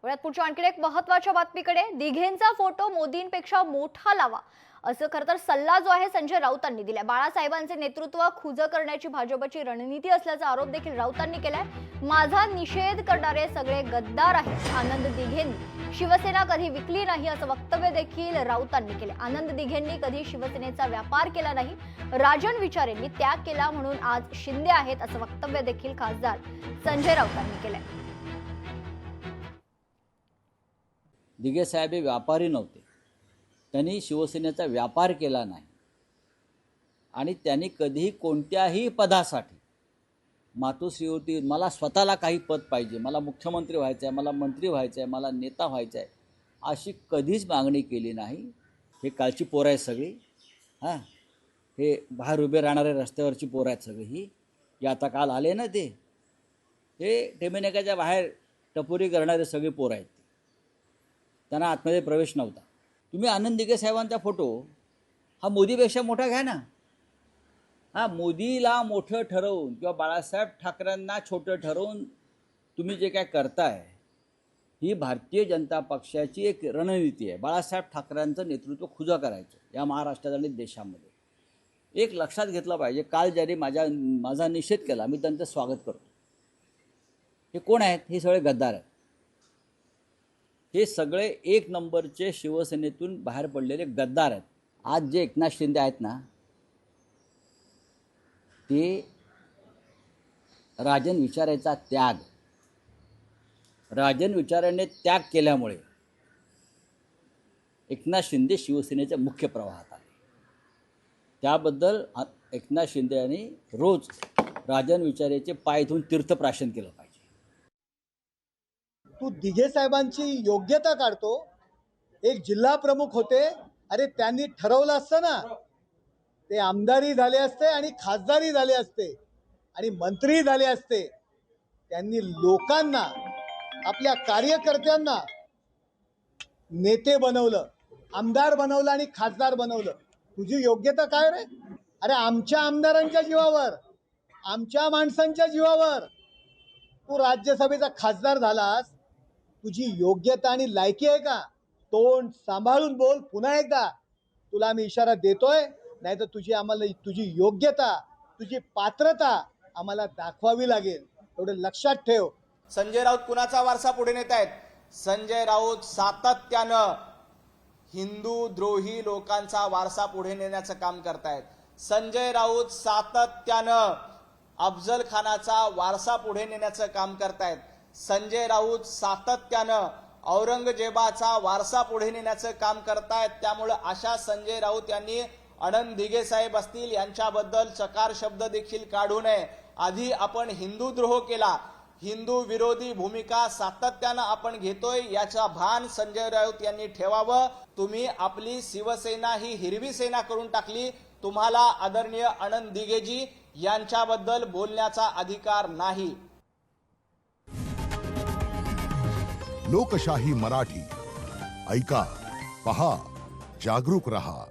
वळ्यात पुढच्या आणखी एक महत्त्वाच्या बातमीकडे, दिघेंचा फोटो मोदींपेक्षा मोठा लावा असं खरं तर सल्ला जो आहे संजय राऊतांनी दिलाय। बाळासाहेबांचे नेतृत्व खुजं करण्याची भाजपची रणनीती असल्याचा आरोप देखील राऊतांनी केलाय। माझा निषेध करणारे सगळे गद्दार आहेत। आनंद दिघेंनी शिवसेना कधी विकली नाही असं वक्तव्य देखील राऊतांनी केले। आनंद दिघेंनी कधी शिवसेनेचा व्यापार केला नाही, राजन विचारेंनी त्याग केला म्हणून आज शिंदे आहेत असं वक्तव्य देखील खासदार संजय राऊतांनी केलंय। दिघे साहेब हे व्यापारी नव्हते, त्यांनी शिवसेनेचा व्यापार केला नाही आणि त्यांनी कधीही कोणत्याही पदासाठी मातोश्री होती मला स्वतःला काही पद पाहिजे, मला मुख्यमंत्री व्हायचं आहे, मला मंत्री व्हायचं आहे, मला नेता व्हायचं आहे अशी कधीच मागणी केली नाही। हे कालची पोरं आहेत सगळी, हां हे बाहेर उभे राहणारे रस्त्यावरची पोरं आहेत सगळी ही आता काल आले ना ते टेमिनेकाच्या बाहेर टपोरी करणारे सगळे पोरं आहेत, त्यांना आतमध्ये प्रवेश नव्हता। तुम्ही आनंद दिघे साहेबांचा फोटो हा मोदीपेक्षा मोठा घ्या ना, हां मोदीला मोठं ठरवून किंवा बाळासाहेब ठाकरेंना छोटं ठरवून तुम्ही जे काय करताय ही भारतीय जनता पक्षाची एक रणनीती आहे। बाळासाहेब ठाकरेंचं नेतृत्व खुजं करायचं या महाराष्ट्रात आणि देशामध्ये। एक लक्षात घेतलं पाहिजे, काल ज्यांनी माझा निषेध केला मी त्यांचं स्वागत करतो। हे कोण आहेत? हे सगळे गद्दार आहेत। हे सगळे एक नंबरचे शिवसेनेतून बाहेर पडलेले गद्दार आहेत। आज जे एकनाथ शिंदे आहेत ना, ते राजन विचारेचा त्याग, राजन विचाराने त्याग केल्यामुळे एकनाथ शिंदे शिवसेनेच्या मुख्य प्रवाहात आले। त्याबद्दल एकनाथ शिंदे यांनी रोज राजन विचारेचे पाय धुवून तीर्थप्राशन केलं पाहिजे। तू दिघे साहेबांची योग्यता काढतो, एक जिल्हा प्रमुख होते, अरे त्यांनी ठरवलं असतं ना, ते आमदारी झाले असते आणि खासदारी झाले असते आणि मंत्री झाले असते। त्यांनी लोकांना, आपल्या कार्यकर्त्यांना नेते बनवलं, आमदार बनवलं आणि खासदार बनवलं। तुझी योग्यता काय रे? अरे आमच्या आमदारांच्या जीवावर, आमच्या माणसांच्या जीवावर तू राज्यसभेचा खासदार झालास। तुझी योग्यता आणि लायकी आहे का? तोंड सांभाळून बोल। पुन्हा एकदा तुला आम्ही इशारा देतोय, नाही तर तुझी योग्यता, तुझी पात्रता आम्हाला दाखवावी लागेल, एवढं लक्षात ठेव। संजय राऊत कुणाचा वारसा पुढे नेत आहेत? संजय राऊत सातत्यानं हिंदू द्रोही लोकांचा वारसा पुढे नेण्याचं काम करतायत। संजय राऊत सातत्यानं अफजल खानाचा वारसा पुढे नेण्याचं काम करतायत। संजय राऊत सातत्यानं औरंगजेबाचा वारसा पुढे नेण्याचं काम करतायत। त्यामुळे अशा संजय राऊत यांनी आनंद दिघे साहेब असतील यांच्याबद्दल चकार शब्द देखील काढू नये। आधी आपण हिंदू द्रोह केला, हिंदू विरोधी भूमिका सातत्यानं आपण घेतोय याचा भान संजय राऊत यांनी ठेवावं। तुम्ही आपली शिवसेना ही हिरवी सेना करून टाकली। तुम्हाला आदरणीय आनंद दिघेजी यांच्याबद्दल बोलण्याचा अधिकार नाही। लोकशाही मराठी ऐका, पहा, जागरूक रहा।